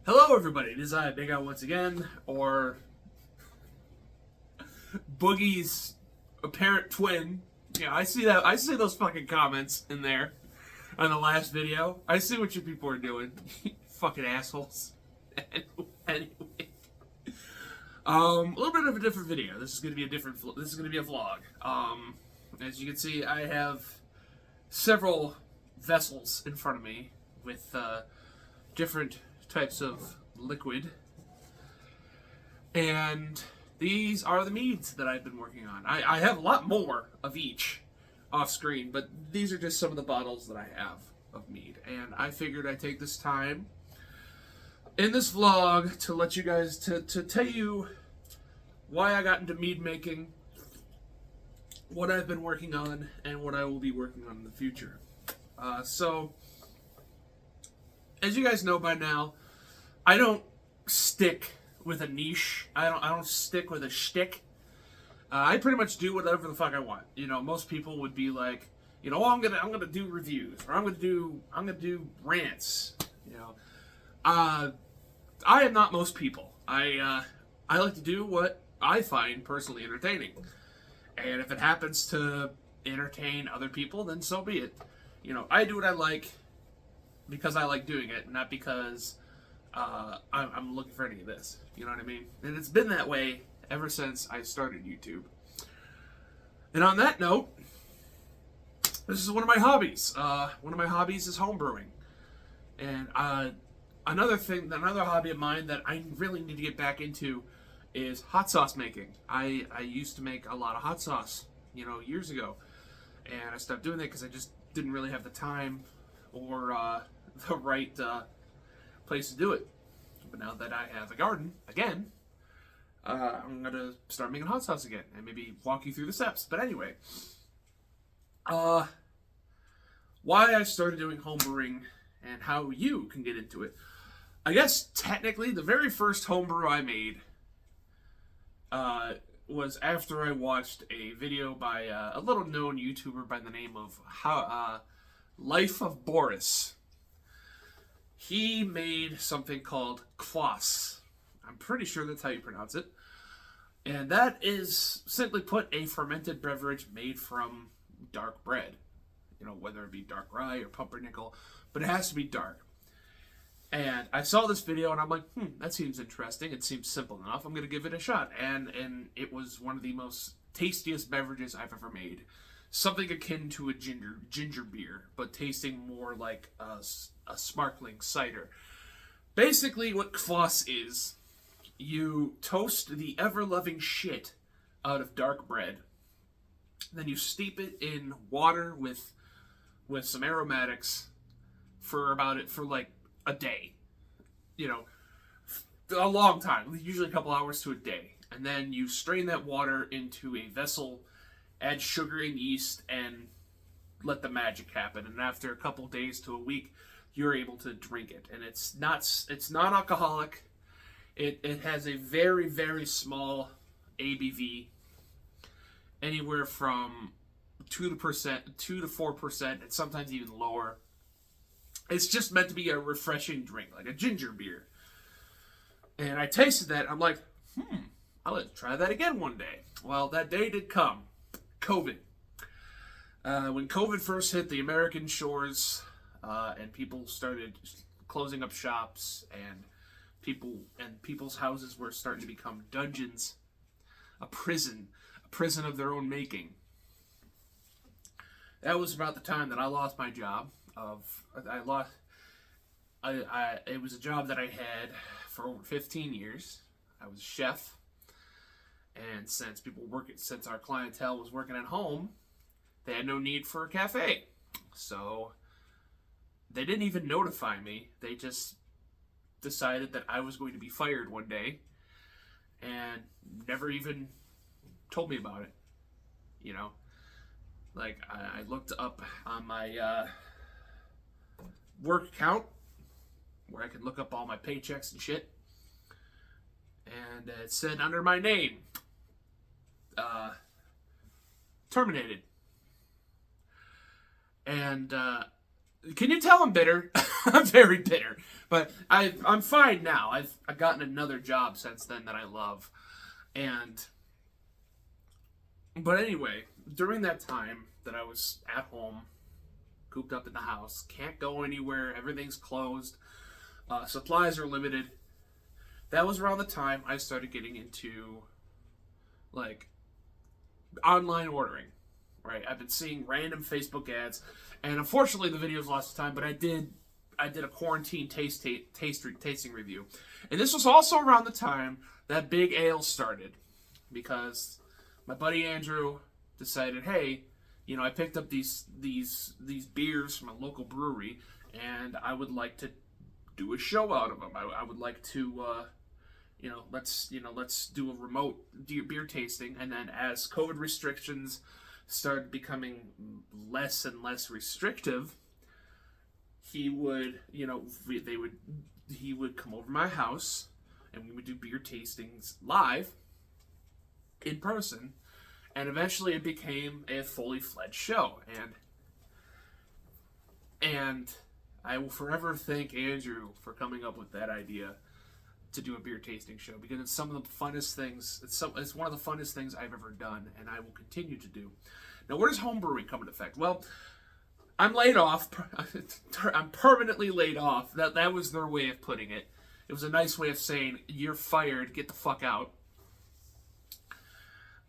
Hello, everybody. It is I, BigAl, once again, or Boogie's apparent twin. Yeah, I see that. I see those fucking comments in there on the last video. I see what you people are doing, fucking assholes. Anyway, a little bit of a different video. This is gonna be a different. This is gonna be a vlog. As you can see, I have several vessels in front of me with different types of liquid, and these are the meads that I've been working on. I have a lot more of each off screen, but these are just some of the bottles that I have of mead, and I figured I'd take this time in this vlog to let you guys to tell you why I got into mead making, what I've been working on, and what I will be working on in the future. So as you guys know by now, I don't stick with a niche. I don't stick with a shtick. I pretty much do whatever the fuck I want. You know, most people would be like, you know, oh, I'm gonna do reviews, or I'm gonna do rants. You know, I am not most people. I like to do what I find personally entertaining, and if it happens to entertain other people, then so be it. You know, I do what I like because I like doing it, not because I'm looking for any of this. You know what I mean? And it's been that way ever since I started YouTube. And on that note, this is one of my hobbies. One of my hobbies is homebrewing. And another hobby of mine that I really need to get back into is hot sauce making. I used to make a lot of hot sauce, you know, years ago. And I stopped doing that because I just didn't really have the time or the right place to do it. But now that I have a garden again, I'm gonna start making hot sauce again and maybe walk you through the steps. But anyway, why I started doing homebrewing and how you can get into it. I guess technically the very first homebrew I made was after I watched a video by a little known YouTuber by the name of Life of Boris. He made something called Kvass. I'm pretty sure that's how you pronounce it. And that is, simply put, a fermented beverage made from dark bread. You know, whether it be dark rye or pumpernickel, but it has to be dark. And I saw this video and I'm like, that seems interesting. It seems simple enough. I'm going to give it a shot. And it was one of the most tastiest beverages I've ever made. Something akin to a ginger beer, but tasting more like a sparkling cider. Basically, what Kvass is, you toast the ever-loving shit out of dark bread. Then you steep it in water with some aromatics for like a day. You know, a long time, usually a couple hours to a day. And then you strain that water into a vessel, add sugar and yeast, and let the magic happen. And after a couple days to a week, you're able to drink it. And it's non-alcoholic. It has a very, very small ABV, anywhere from 2 to 4%, and sometimes even lower. It's just meant to be a refreshing drink, like a ginger beer. And I tasted that. I'm like, I'll let try that again one day. Well, that day did come. COVID. When COVID first hit the American shores, and people started closing up shops, and people's houses were starting to become dungeons, a prison of their own making. That was about the time that I lost my job. It was a job that I had for over 15 years. I was a chef. And since our clientele was working at home, they had no need for a cafe. So they didn't even notify me. They just decided that I was going to be fired one day and never even told me about it. You know, like I looked up on my work account where I could look up all my paychecks and shit. And it said under my name, terminated. And Can you tell I'm bitter? I'm very bitter. But I'm fine now. I've gotten another job since then that I love. But anyway, during that time that I was at home, cooped up in the house, can't go anywhere, everything's closed, supplies are limited. That was around the time I started getting into, like, online ordering, right? I've been seeing random Facebook ads, and unfortunately the videos lost time, but I did a quarantine tasting review. And this was also around the time that BigAl started, because my buddy Andrew decided, hey, you know, I picked up these beers from a local brewery, and I would like to do a show out of them. I would like to, let's do a remote beer tasting. And then as COVID restrictions started becoming less and less restrictive, he would come over to my house, and we would do beer tastings live in person. And eventually it became a fully fledged show. And I will forever thank Andrew for coming up with that idea to do a beer tasting show, because it's some of the funnest things. It's one of the funnest things I've ever done, and I will continue to do. Now, where does homebrewing come into effect? Well, I'm laid off. I'm permanently laid off. That was their way of putting it. It was a nice way of saying, you're fired, get the fuck out.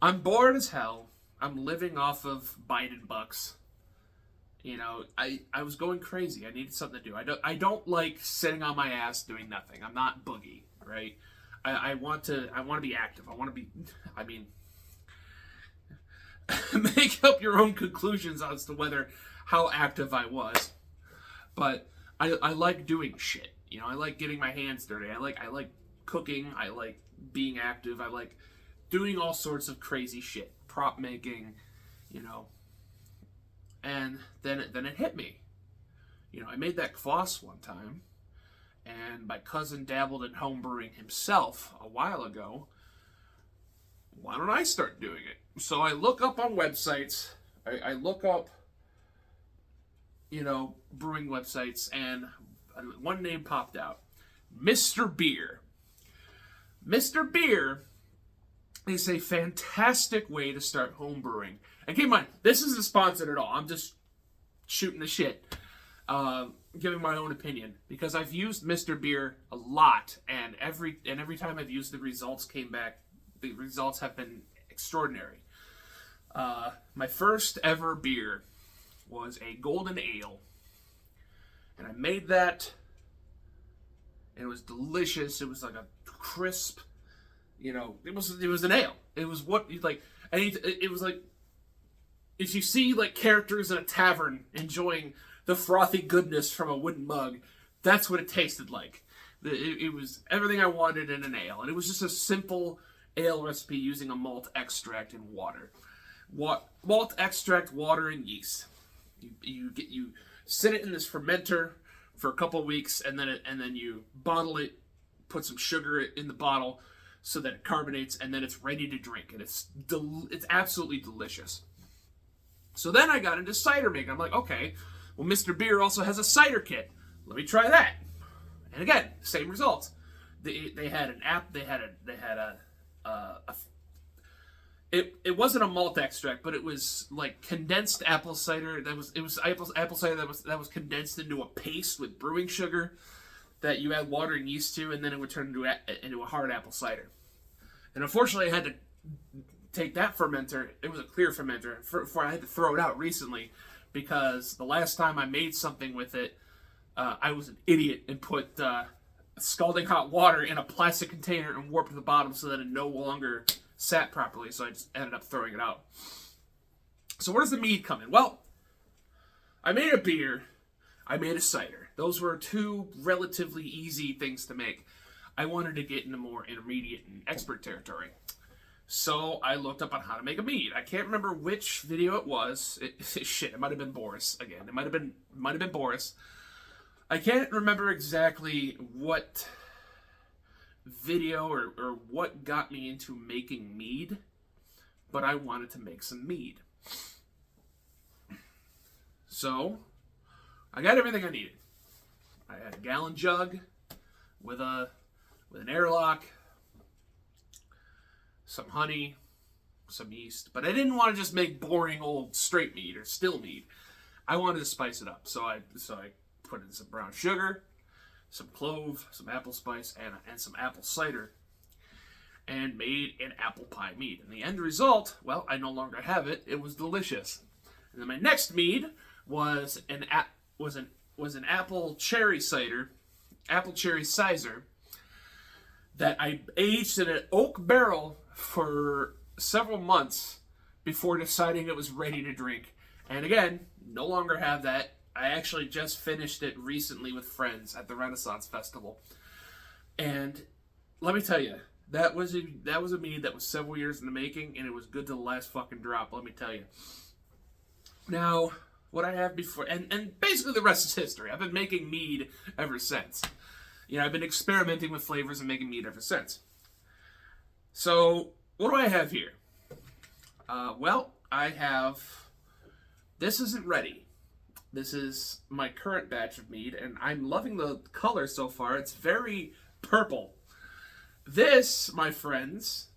I'm bored as hell. I'm living off of Biden bucks. You know, I was going crazy. I needed something to do. I don't like sitting on my ass doing nothing. I'm not Boogie, right? I want to be active. Make up your own conclusions as to how active I was. But I like doing shit. You know, I like getting my hands dirty. I like cooking. I like being active. I like doing all sorts of crazy shit, prop making, you know. And then it hit me. You know, I made that Kvass one time, and my cousin dabbled in homebrewing himself a while ago. Why don't I start doing it? So I look up on websites. I look up, you know, brewing websites, and one name popped out. Mr. Beer. Mr. Beer is a fantastic way to start home brewing. And keep in mind, this isn't sponsored at all. I'm just shooting the shit, giving my own opinion, because I've used Mr. Beer a lot, and every time I've used, the results came back. The results have been extraordinary. My first ever beer was a golden ale, and I made that, and it was delicious. It was like a crisp. You know, it was an ale. It was what you like. And it was like, if you see like characters in a tavern enjoying the frothy goodness from a wooden mug, that's what it tasted like. It was everything I wanted in an ale, and it was just a simple ale recipe using a malt extract and water. Malt extract, water, and yeast. You sit it in this fermenter for a couple of weeks, and then you bottle it, put some sugar in the bottle, so that it carbonates, and then it's ready to drink, and it's absolutely delicious. So then I got into cider making. I'm like, okay, well, Mr. Beer also has a cider kit. Let me try that. And again, same results. They had an app. They had it wasn't a malt extract, but it was like condensed apple cider. It was apple cider that was condensed into a paste with brewing sugar that you add water and yeast to, and then it would turn into a hard apple cider. And unfortunately, I had to take that fermenter. It was a clear fermenter. I had to throw it out recently, because the last time I made something with it, I was an idiot and put scalding hot water in a plastic container and warped the bottom so that it no longer sat properly. So I just ended up throwing it out. So where does the mead come in? Well, I made a beer. I made a cider. Those were two relatively easy things to make. I wanted to get into more intermediate and expert territory. So I looked up on how to make a mead. I can't remember which video it was. It might have been Boris again. It might have been Boris. I can't remember exactly what video or what got me into making mead, but I wanted to make some mead. So I got everything I needed. I had a gallon jug with an airlock, some honey, some yeast. But I didn't want to just make boring old straight mead or still mead. I wanted to spice it up. So I put in some brown sugar, some clove, some apple spice, and some apple cider, and made an apple pie mead. And the end result, well, I no longer have it. It was delicious. And then my next mead was an apple cherry cider, apple cherry sizer, that I aged in an oak barrel for several months before deciding it was ready to drink. And again, no longer have that. I actually just finished it recently with friends at the Renaissance Festival. And let me tell you, that was a mead that was several years in the making, and it was good to the last fucking drop, let me tell you. Now, what I have before, and basically the rest is history. I've been making mead ever since. You know, I've been experimenting with flavors and making mead ever since. So, what do I have here? Well, I have, this isn't ready. This is my current batch of mead, and I'm loving the color so far. It's very purple. This, my friends,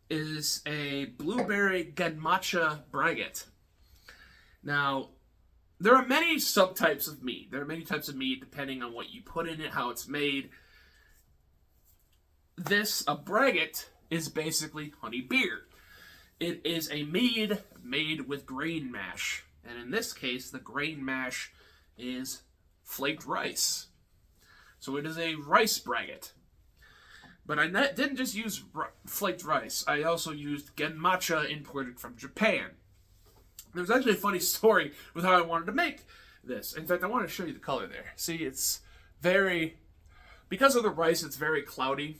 is a blueberry matcha braggot. Now, there are many subtypes of mead. There are many types of mead depending on what you put in it, how it's made. A braggot, is basically honey beer. It is a mead made with grain mash. And in this case, the grain mash is flaked rice. So it is a rice braggot. But I didn't just use flaked rice. I also used matcha imported from Japan. There's actually a funny story with how I wanted to make this. In fact, I want to show you the color there. See, it's very, because of the rice, it's very cloudy.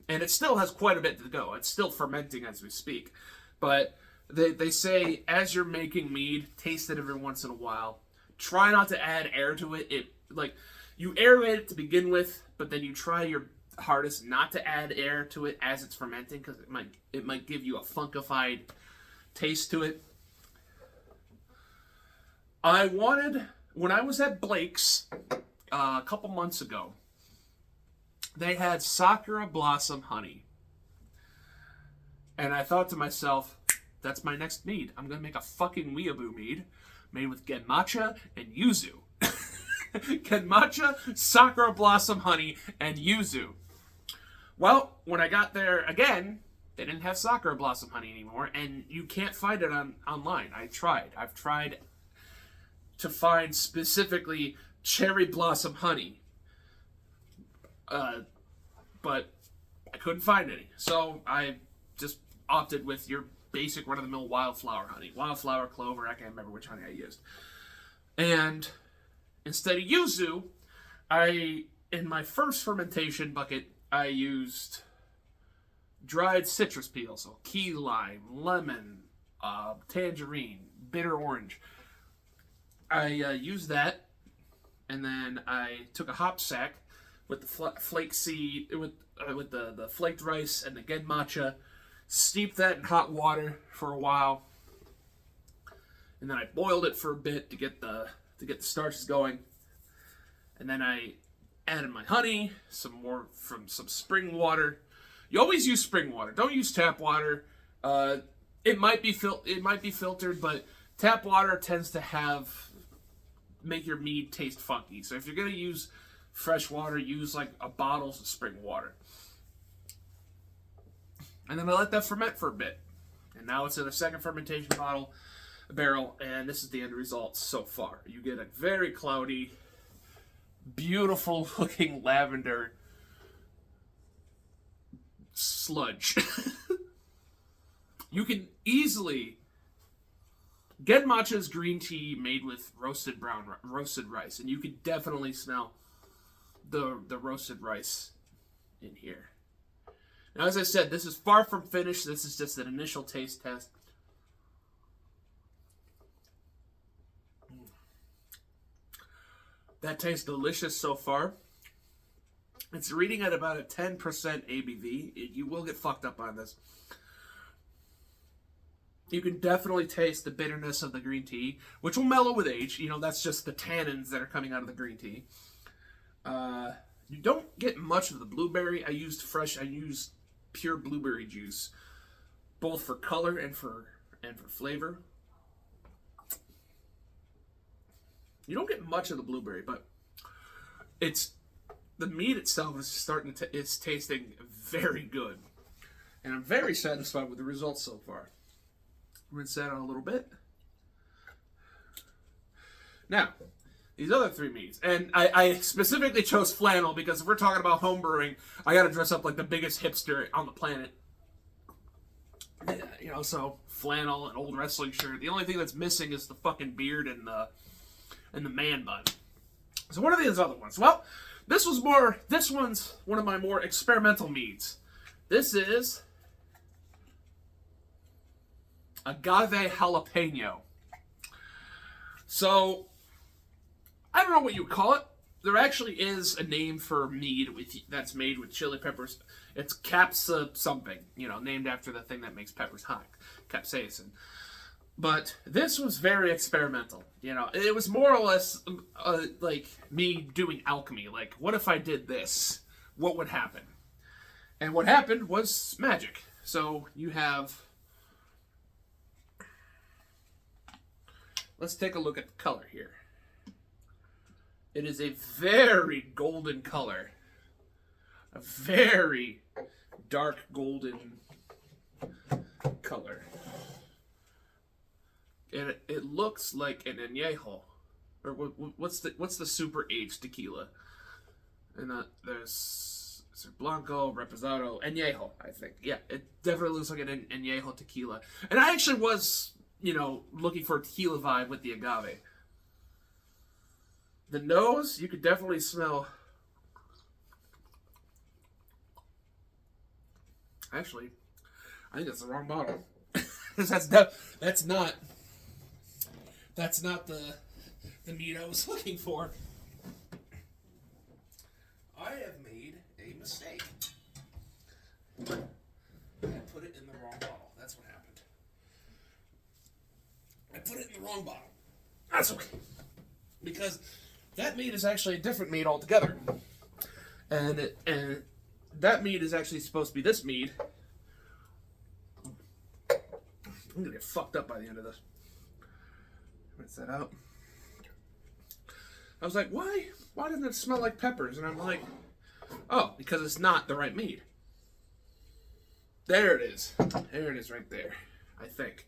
And it still has quite a bit to go. It's still fermenting as we speak. But they say, as you're making mead, taste it every once in a while. Try not to add air to it. You aerate it to begin with, but then you try your hardest not to add air to it as it's fermenting, because it might give you a funkified taste to it. When I was at Blake's a couple months ago, they had Sakura Blossom honey. And I thought to myself, that's my next mead. I'm going to make a fucking weeaboo mead made with matcha and yuzu. Matcha, Sakura Blossom honey, and yuzu. Well, when I got there again, they didn't have Sakura Blossom honey anymore, and you can't find it online. I've tried to find specifically cherry blossom honey. But I couldn't find any. So I just opted with your basic run-of-the-mill wildflower honey. Wildflower, clover, I can't remember which honey I used. And instead of yuzu, in my first fermentation bucket, I used dried citrus peel. So key lime, lemon, tangerine, bitter orange. I used that, and then I took a hop sack with the flake seed, with the flaked rice and the matcha, steeped that in hot water for a while, and then I boiled it for a bit to get the starches going, and then I added my honey, some spring water. You always use spring water. Don't use tap water. It might be filtered, but tap water tends to make your mead taste funky. So if you're gonna use fresh water, use like a bottle of spring water. And then I let that ferment for a bit. And now it's in a second fermentation barrel, and this is the end result so far. You get a very cloudy, beautiful looking lavender sludge. You can easily matcha's green tea made with roasted rice, and you can definitely smell the roasted rice in here. Now, as I said, this is far from finished. This is just an initial taste test. That tastes delicious so far. It's reading at about a 10% ABV. You will get fucked up on this. You can definitely taste the bitterness of the green tea, which will mellow with age. You know, that's just the tannins that are coming out of the green tea. You don't get much of the blueberry. I used pure blueberry juice, both for color and for flavor. You don't get much of the blueberry, but the mead itself is it's tasting very good, and I'm very satisfied with the results so far. Rinse that out a little bit. Now, these other three meads, and I specifically chose flannel because if we're talking about home brewing, I got to dress up like the biggest hipster on the planet. Yeah, you know, so flannel, an old wrestling shirt. The only thing that's missing is the fucking beard and the man bun. So what are these other ones? Well, this one's one of my more experimental meads. This is Agave jalapeno. So I don't know what you would call it. There actually is a name for mead that's made with chili peppers. It's capsa something, you know, named after the thing that makes peppers hot, capsaicin. But this was very experimental. You know, it was more or less like me doing alchemy. Like, what if I did this? What would happen? And what happened was magic. So you have... Let's take a look at the color here. It is a very golden color. A very dark golden color. And it looks like an añejo. Or what's the super aged tequila? And there's Blanco, Reposado, Añejo, I think. Yeah, it definitely looks like an Añejo tequila. And I actually was, you know, looking for a tequila vibe with the agave. The nose, you could definitely smell. Actually, I think that's the wrong bottle. That's not the meat I was looking for. I have made a mistake. I put it in the wrong bottle. That's what happened. I put it in the wrong bottle. That's okay. Because that mead is actually a different mead altogether. And that mead is actually supposed to be this mead. I'm going to get fucked up by the end of this. Rinse that out. I was like, why doesn't it smell like peppers? And I'm like, oh, because it's not the right mead. There it is. There it is right there, I think.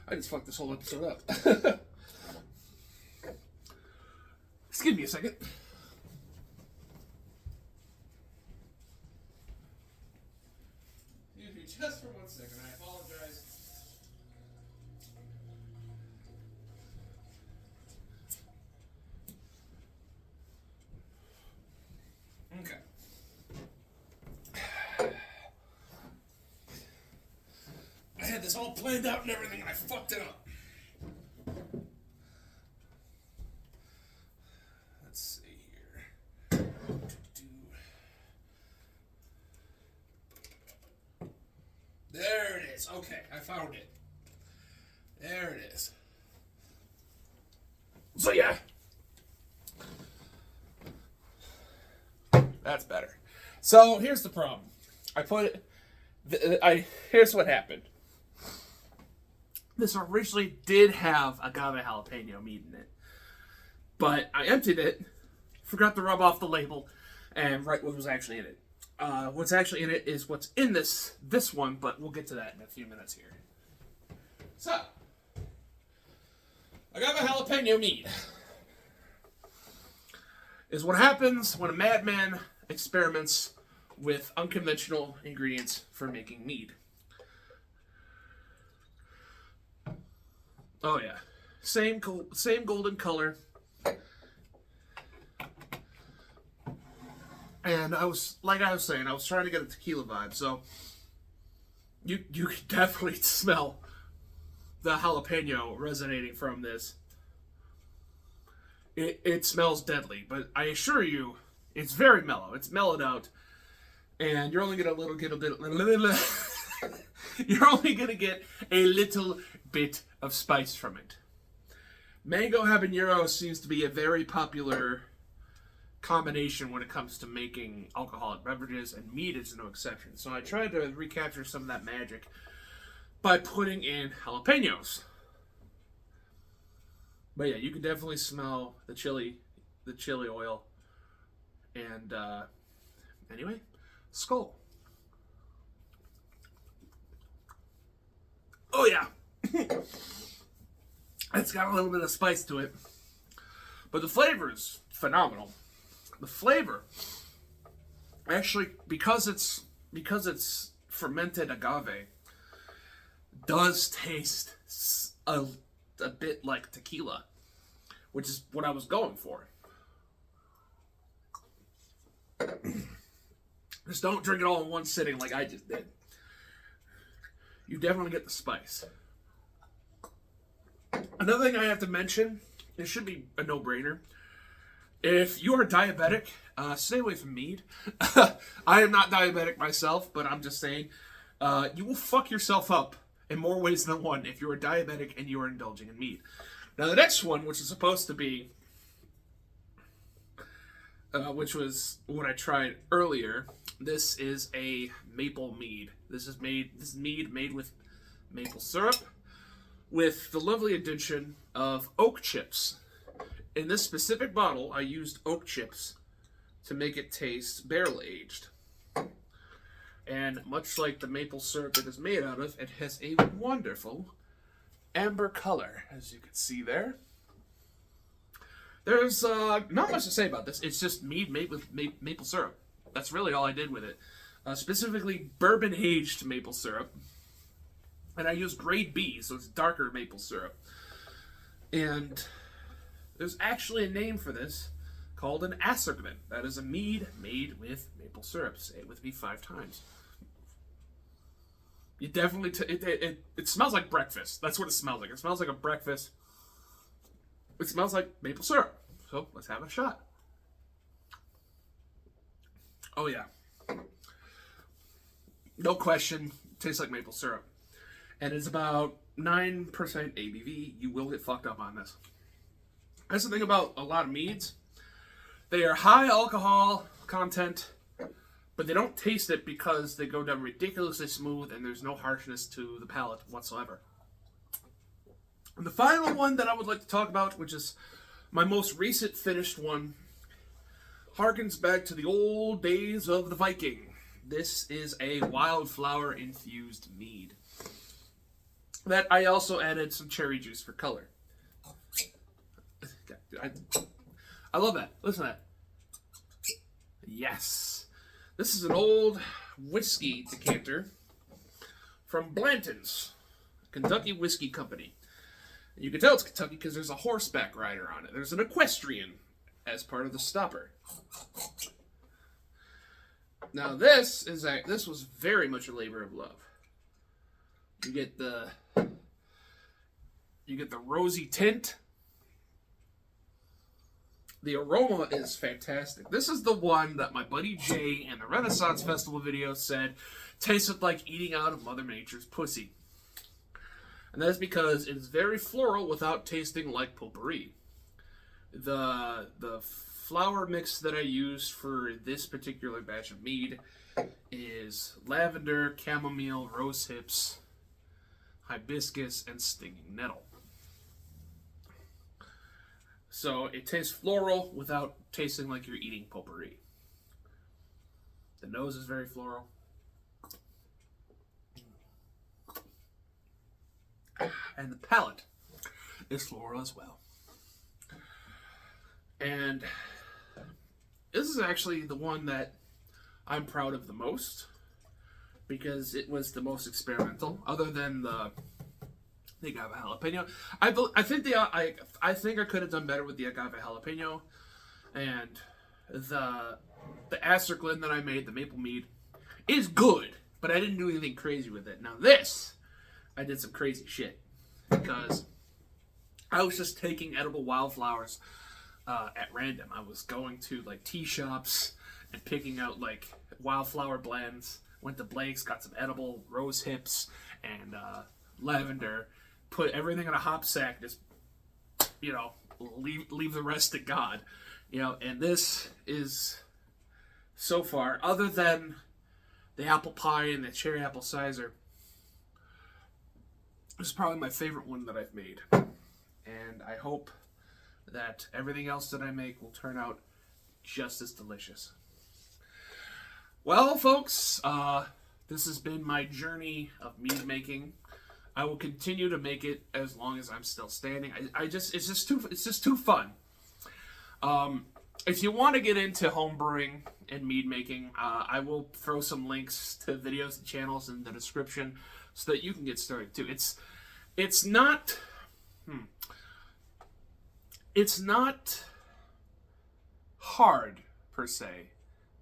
I just fucked this whole episode up. Excuse me a second. Excuse me just for 1 second. I apologize. Okay. I had this all planned out and everything, and I fucked it up. Let's see here. There it is. Okay, I found it. There it is. So yeah. That's better. So here's the problem. Here's what happened. This originally did have agave jalapeno meat in it. But I emptied it, forgot to rub off the label, and write what was actually in it. What's actually in it is what's in this one, but we'll get to that in a few minutes here. So, agave jalapeno mead is what happens when a madman experiments with unconventional ingredients for making mead. Oh yeah, same golden color. And I was saying, I was trying to get a tequila vibe, so you could definitely smell the jalapeno resonating from this. it smells deadly, but I assure you, it's very mellow. It's mellowed out, and you're only gonna you're only gonna get a little bit of spice from it. Mango habanero seems to be a very popular combination when it comes to making alcoholic beverages, and mead is no exception. So I tried to recapture some of that magic by putting in jalapenos. But yeah, you can definitely smell the chili oil. And anyway, skull. Oh yeah, it's got a little bit of spice to it, but the flavor is phenomenal. The flavor, actually, because it's fermented agave, does taste a bit like tequila, which is what I was going for. Just don't drink it all in one sitting like I just did. You definitely get the spice. Another thing I have to mention, it should be a no-brainer. If you are diabetic, stay away from mead. I am not diabetic myself, but I'm just saying, you will fuck yourself up in more ways than one if you are diabetic and you are indulging in mead. Now the next one, which is supposed to be, which was what I tried earlier, this is a maple mead. This is mead made with maple syrup, with the lovely addition of oak chips. In this specific bottle, I used oak chips to make it taste barrel aged. And much like the maple syrup it is made out of, it has a wonderful amber color, as you can see there. There's not much to say about this. It's just mead made with maple syrup. That's really all I did with it. Specifically, bourbon-aged maple syrup. And I used grade B, so it's darker maple syrup. And there's actually a name for this called an assortment. That is a mead made with maple syrup. Say it with me 5 times. You definitely... it smells like breakfast. That's what it smells like. It smells like a breakfast. It smells like maple syrup. So let's have a shot. Oh yeah. No question. Tastes like maple syrup. And it's about 9% ABV. You will get fucked up on this. That's the thing about a lot of meads. They are high alcohol content, but they don't taste it because they go down ridiculously smooth and there's no harshness to the palate whatsoever. And the final one that I would like to talk about, which is my most recent finished one, harkens back to the old days of the Viking. This is a wildflower infused mead that I also added some cherry juice for color. I love that. Listen to that. Yes. This is an old whiskey decanter from Blanton's, Kentucky Whiskey Company. And you can tell it's Kentucky because there's a horseback rider on it. There's an equestrian as part of the stopper. Now this was very much a labor of love. You get the rosy tint. The aroma is fantastic. This is the one that my buddy Jay in the Renaissance Festival video said tasted like eating out of Mother Nature's pussy. And that's because it's very floral without tasting like potpourri. The flower mix that I used for this particular batch of mead is lavender, chamomile, rose hips, hibiscus, and stinging nettle. So it tastes floral without tasting like you're eating potpourri. The nose is very floral. And the palate is floral as well. And this is actually the one that I'm proud of the most because it was the most experimental, other than the agave jalapeno. I think I could have done better with the agave jalapeno, and the Acerglyn that I made, the maple mead, is good, but I didn't do anything crazy with it. Now this, I did some crazy shit because I was just taking edible wildflowers, at random. I was going to like tea shops and picking out like wildflower blends. Went to Blake's, got some edible rose hips and lavender. Put everything in a hop sack. Just leave the rest to God. And this is so far, other than the apple pie and the cherry apple cider, this is probably my favorite one that I've made. And I hope that everything else that I make will turn out just as delicious. Well, folks, this has been my journey of mead making. I will continue to make it as long as I'm still standing. It's just too fun. If you want to get into home brewing and mead making, I will throw some links to videos and channels in the description so that you can get started too. It's not hard per se,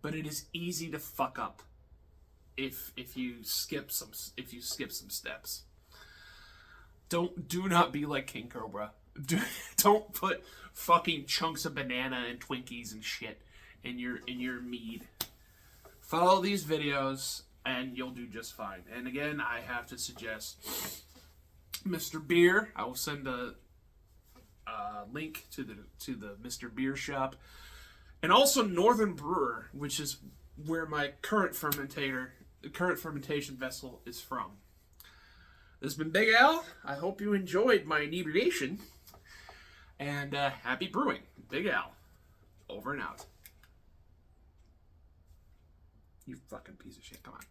but it is easy to fuck up if you skip some steps. Do not be like King Cobra. Don't put fucking chunks of banana and Twinkies and shit in your mead. Follow these videos and you'll do just fine. And again, I have to suggest Mr. Beer. I will send a link to the Mr. Beer shop, and also Northern Brewer, which is where my current fermentation vessel is from. This has been BigAl. I hope you enjoyed my inebriation, and happy brewing. BigAl, over and out. You fucking piece of shit. Come on.